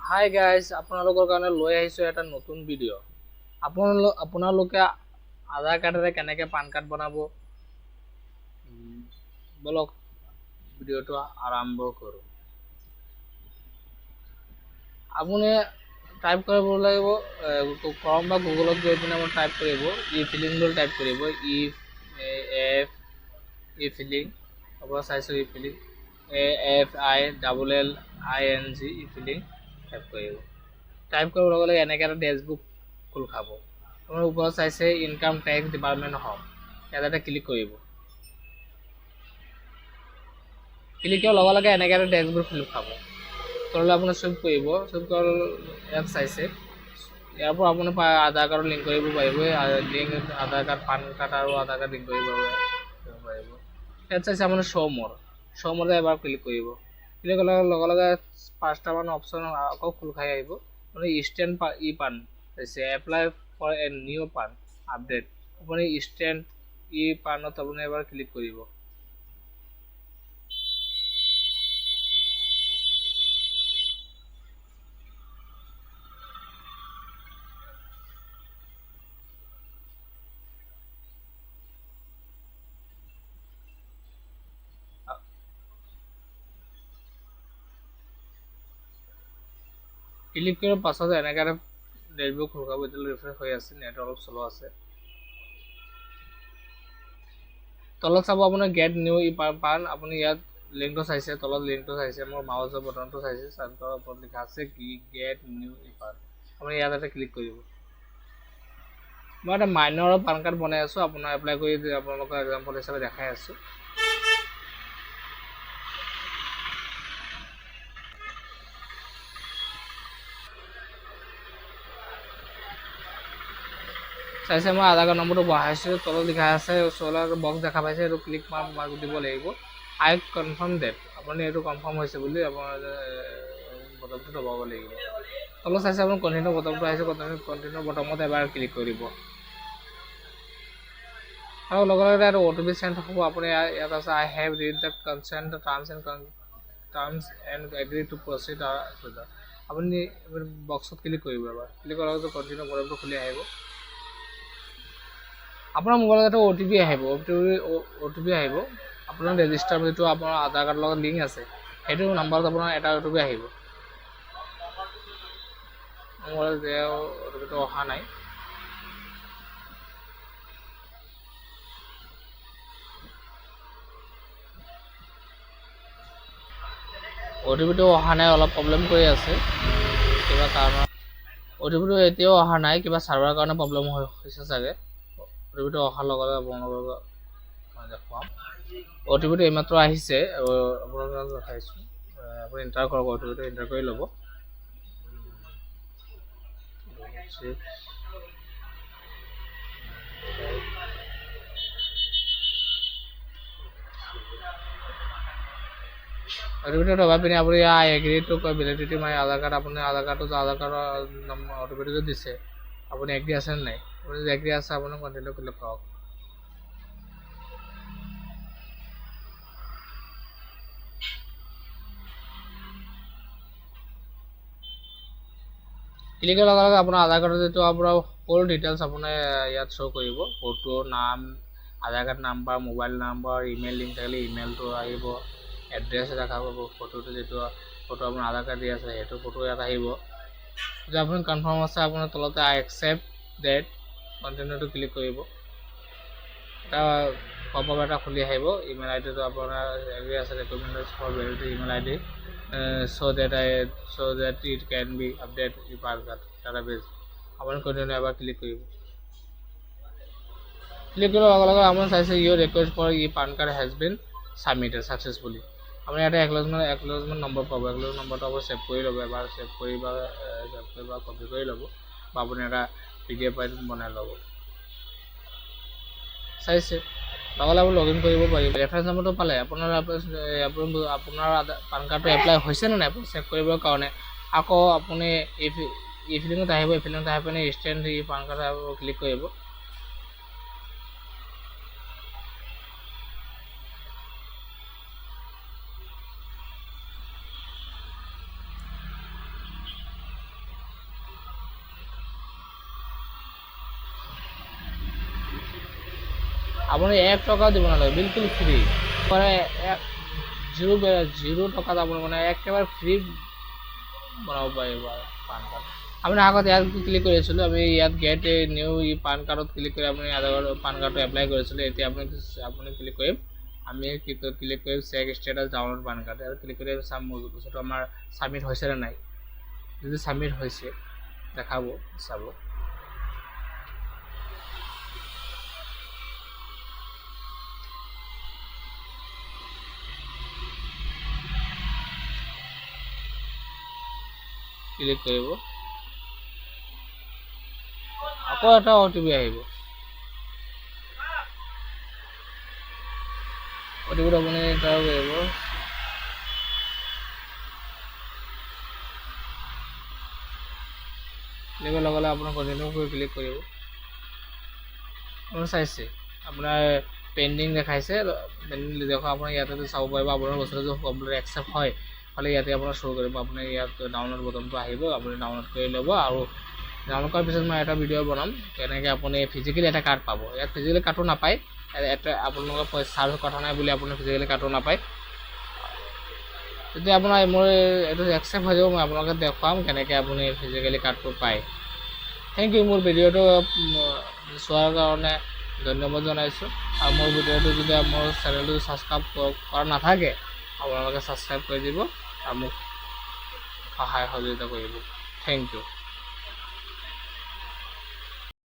Hi guys, আপোনালোকৰ কাৰণে লৈ আহিছোঁ এটা নতুন ভিডিঅ'। আপোনালোকে আধাৰ কাৰ্ডেৰে কেনেকৈ পান কাৰ্ড বনাব, বলক ভিডিঅ'টো আৰম্ভ কৰোঁ। আপুনি টাইপ কৰিব লাগিব, ক্ৰম বা গুগলত গৈ পিনে আপুনি টাইপ কৰিব, ই ফিলিং বুলি টাইপ কৰিব, ই ফিলিং, আপোনাৰ চাইছোঁ ই ফিলিং, AFILLING ই ফিলিং টাইপ কৰিব। টাইপ কৰাৰ লগে লগে এনেকৈ এটা ডেছবুক খোল খাব। আপোনাৰ ওপৰত চাইছে ইনকাম টেক্স ডিপাৰ্টমেণ্ট হ'ম, ইয়াতে ক্লিক কৰিব। ক্লিক কৰাৰ লগে লগে এনেকৈ এটা ডেছবুক খোল খাব। তললৈ আপুনি চুইপ কৰিব, চুইপ কৰাৰ ইয়াত চাইছে, ইয়াৰ পৰা আপুনি আধাৰ কাৰ্ড লিংক কৰিব পাৰিব। আধাৰ কাৰ্ড, পান কাৰ্ড আৰু আধাৰ কাৰ্ড লিংক কৰিব পাৰিব। ইয়াত চাইছে আপুনি শ্ব'মৰতে এবাৰ ক্লিক কৰিব। ক্লিক কৰাৰ লগে লগে 5টামান অপশ্যন আকৌ খোল খাই আহিব। আপুনি ইনষ্টেণ্ট ই পান চাইছে, apply for a new PAN update. আপুনি ইনষ্টেণ্ট ই পানত আপুনি এবাৰ ক্লিক কৰিব। ক্লিক কৰাৰ পাছত এনেকৈ এটা ডেছবুক খোল খাব। এতিয়া ৰিফ্ৰেছ হৈ আছে, নেট অলপ শ্ল' আছে। তলত চাব আপোনাৰ গেট নিউ ই পান, আপুনি ইয়াত লিংকটো চাইছে, তলত লিংকটো চাইছে, মোৰ মাউচৰ বটনটো চাইছে, তাৰ ওপৰত লিখা আছে কি গেট নিউ ই পান। আপুনি ইয়াত এটা ক্লিক কৰিব। মই এটা মাইনৰ পান কাৰ্ড বনাই আছোঁ, আপোনাৰ এপ্লাই কৰি আপোনালোকৰ এক্সাম্পল হিচাপে দেখাই আছোঁ। চাইছে মই আধাৰ কাৰ্ড নম্বৰটো বহাইছোঁ, তলত লিখা আছে চ'লাৰ বক্স দেখা পাইছে, এইটো ক্লিক মাৰ্ক দিব লাগিব। আই কনফাৰ্ম ডেট, আপুনি এইটো কনফাৰ্ম হৈছে বুলি আপোনাৰ বটনটো দবাব লাগিব। তলত চাইছে আপুনি কণ্টিনিউ বটনটো আহিছে, কণ্টিনিউ বটনত এবাৰ ক্লিক কৰিব। আৰু লগে লগে এটা OTP চেণ্ড হ'ব। আপুনি ইয়াত আছে I have read the consent terms and agree to proceed. আপুনি বক্সত ক্লিক কৰিব এবাৰ। ক্লিক কৰাৰ লগে কণ্টিনিউ বটনটো খুলি আহিব। আপোনাৰ মোবাইলত এটা OTP আহিব, আপোনাৰ ৰেজিষ্টাৰ যিটো আপোনাৰ আধাৰ কাৰ্ডৰ লগত লিংক আছে, সেইটো নাম্বাৰত আপোনাৰ এটা OTP আহিব। মোবাইলত OTPটো অহা নাই। OTPটো অহা নাই, অলপ প্ৰব্লেম কৰি আছে কিবা কাৰণত। OTPটো এতিয়াও অহা নাই, কিবা চাৰ্ভাৰৰ কাৰণে প্ৰব্লেম হৈছে চাগে। OTPটো অহাৰ লগে লগে আপোনালোকক মই দেখুৱাম। OTPটো এইমাত্ৰ আহিছে, আপোনালোকক দেখাইছোঁ। আপুনি এণ্টাৰ কৰক, OTPটো এণ্টাৰ কৰি ল'ব। OTPটো দবাই পিনে আপুনি I agree to validity my Aadhaar card, আপুনি আধাৰ কাৰ্ডৰ OTPটো দিছে, আপুনি এগ্ৰি আছে নে নাই? আপুনি যদি এগ্ৰি আছে আপুনি কণ্টিনিউ ক্লিক কৰক। ক্লিক কৰাৰ লগে লগে আপোনাৰ আধাৰ কাৰ্ডৰ যিটো আপোনাৰ সকলো ডিটেইলছ আপোনাৰ ইয়াত শ্ব' কৰিব। ফটো, নাম, Aadhaar card number, mobile number, email link থাকিলে ইমেইলটো আহিব, এড্ৰেছ দেখা পাব, ফটোটো যিটো ফটো আপোনাৰ আধাৰ কাৰ্ড দি আছে সেইটো ফটো ইয়াত আহিব। যদি আপুনি কনফাৰ্ম আছে আপোনাৰ তলতে আই একচেপ্ট ডেট, কণ্টিনিউটো ক্লিক কৰিব। এটা পপআপ এটা খুলি আহিব। ইমেইল আইডিটো আপোনাৰ এগ্ৰি আছে, recommended for validity email ID so that it can be updated in PAN card database. আপুনি কণ্টিনিউ এবাৰ ক্লিক কৰিব। ক্লিক কৰাৰ লগে লগে আপুনি চাইছে your request for e PAN card has been submitted successfully. আপুনি ইয়াতে একলজমেণ্ট নম্বৰ পাব। একলজমেণ্ট নম্বৰটো আপুনি ছেভ কৰি ল'ব, এবাৰ ছেভ কৰি বা কপি কৰি ল'ব, বা আপুনি এটা PDF ফাইল বনাই ল'ব। চাইছে লগে লগে লগ ইন কৰিব পাৰিব। ৰেফাৰেঞ্চ নম্বৰটো পালে আপোনাৰ পান কাৰ্ডটো এপ্লাই হৈছে নে নাই চেক কৰিবৰ কাৰণে আকৌ আপুনি ই ফিলিঙত আহিব। ই ফিলিঙত আহি পিনে instant e PAN card click কৰিব। আপুনি 1 টকাও দিব নালাগে, বিলকুল ফ্ৰী মানে 0 টকাত আপুনি মানে একেবাৰে ফ্ৰী বনাব পাৰিব পান কাৰ্ড। আপুনি আগত ইয়াত ক্লিক কৰিছিলোঁ, আমি ইয়াত গেট নিউ পান কাৰ্ডত ক্লিক কৰি আপুনি আধাৰ পান কাৰ্ডটো এপ্লাই কৰিছিলোঁ। এতিয়া আপুনি ক্লিক কৰিম, আমি ক্লিক কৰিম check status download PAN card, আৰু ক্লিক কৰি চাম বস্তুটো আমাৰ ছাবমিট হৈছে নে নাই। যদি ছাবমিট হৈছে দেখাব, চাব। ক্লিক কৰিব, আকৌ এটা OTP আহিব। OTPটো আপুনি এণ্টাৰ কৰিব। ক্লিকৰ লগে লগে আপোনাৰ কণ্টিনিউ কৰি ক্লিক কৰিব। আপুনি চাইছে আপোনাৰ পেণ্ডিং দেখাইছে, পেণ্ডিং দেখুৱা আপোনাৰ ইয়াতে চাব পাৰিব। আপোনাৰ বস্তুটো কমপ্লিট একচেপ্ট হয় খালি ইয়াতে আপোনাৰ শ্ব' কৰিব। আপুনি ইয়াত ডাউনলোড বটনটো আহিব, আপুনি ডাউনলোড কৰি ল'ব। আৰু ডাউনলোড কৰাৰ পিছত মই এটা ভিডিঅ' বনাম কেনেকৈ আপুনি ফিজিকেলি এটা কাৰ্ড পাব। ইয়াত ফিজিকেলি কাৰ্ডটো নাপায়, এটা আপোনালোকৰ চাৰ্জ কথা নাই বুলি আপোনাৰ ফিজিকেলি কাৰ্ডটো নাপায়। যদি আপোনাৰ মোৰ এইটো একচেপ্ট হৈ যাব, মই আপোনালোকে দেখুৱাম কেনেকৈ আপুনি ফিজিকেলি কাৰ্ডটো পায়। থেংক ইউ, মোৰ ভিডিঅ'টো চোৱাৰ কাৰণে ধন্যবাদ জনাইছোঁ। আৰু মোৰ ভিডিঅ'টো যদি মোৰ চেনেলটো ছাবস্ক্ৰাইব কৰা নাথাকে, আপোনালোকে ছাবস্ক্ৰাইব কৰি দিব আৰু মোক সহায় সহযোগিতা কৰিব। Thank U.